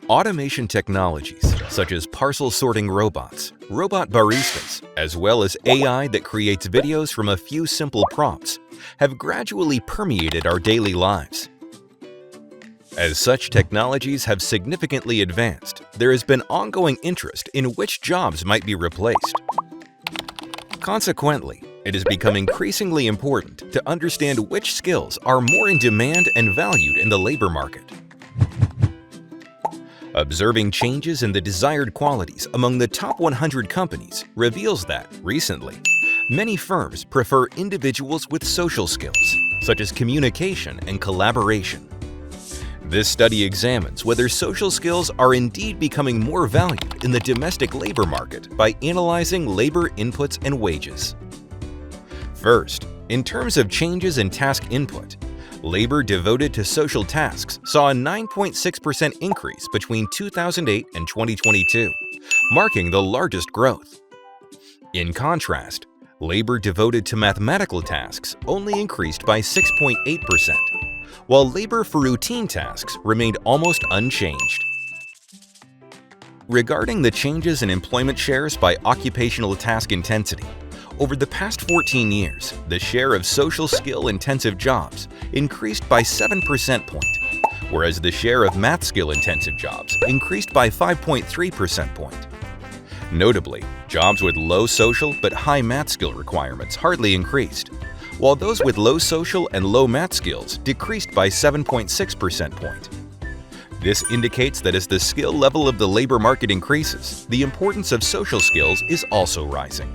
Automation technologies such as parcel sorting robots, robot baristas, as well as AI that creates videos from a few simple prompts have gradually permeated our daily lives. As such technologies have significantly advanced, there has been ongoing interest in which jobs might be replaced. Consequently, it has become increasingly important to understand which skills are more in demand and valued in the labor market. Observing changes in the desired qualities among the top 100 companies reveals that, recently, many firms prefer individuals with social skills, such as communication and collaboration. This study examines whether social skills are indeed becoming more valued in the domestic labor market by analyzing labor inputs and wages. First, in terms of changes in task input, labor devoted to social tasks saw a 9.6% increase between 2008 and 2022, marking the largest growth. In contrast, labor devoted to mathematical tasks only increased by 6.8%, while labor for routine tasks remained almost unchanged. Regarding the changes in employment shares by occupational task intensity, over the past 14 years, the share of social skill-intensive jobs increased by 7% points, whereas the share of math skill-intensive jobs increased by 5.3% points. Notably, jobs with low social but high math skill requirements hardly increased, while those with low social and low math skills decreased by 7.6% points. This indicates that as the skill level of the labor market increases, the importance of social skills is also rising.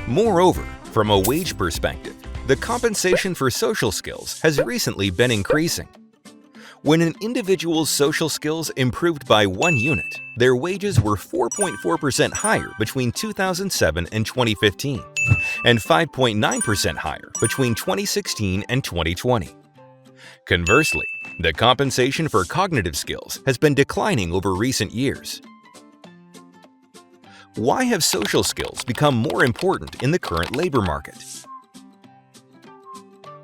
Moreover, from a wage perspective, the compensation for social skills has recently been increasing. When an individual's social skills improved by 1 unit, their wages were 4.4% higher between 2007 and 2015, and 5.9% higher between 2016 and 2020. Conversely, the compensation for cognitive skills has been declining over recent years. Why have social skills become more important in the current labor market?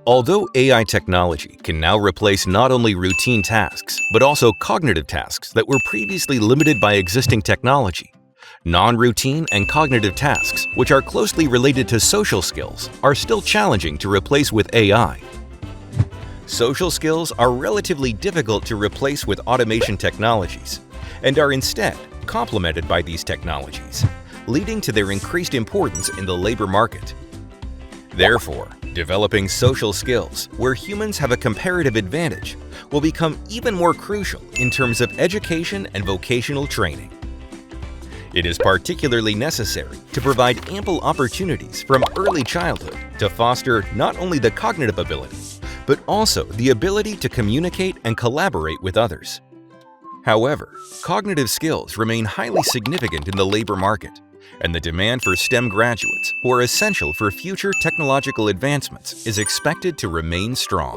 Although AI technology can now replace not only routine tasks, but also cognitive tasks that were previously limited by existing technology, non-routine and cognitive tasks, which are closely related to social skills, are still challenging to replace with AI. Social skills are relatively difficult to replace with automation technologies, and are instead complemented by these technologies, leading to their increased importance in the labor market. Therefore, developing social skills where humans have a comparative advantage will become even more crucial in terms of education and vocational training. It is particularly necessary to provide ample opportunities from early childhood to foster not only the cognitive ability, but also the ability to communicate and collaborate with others. However, cognitive skills remain highly significant in the labor market, and the demand for STEM graduates who are essential for future technological advancements is expected to remain strong.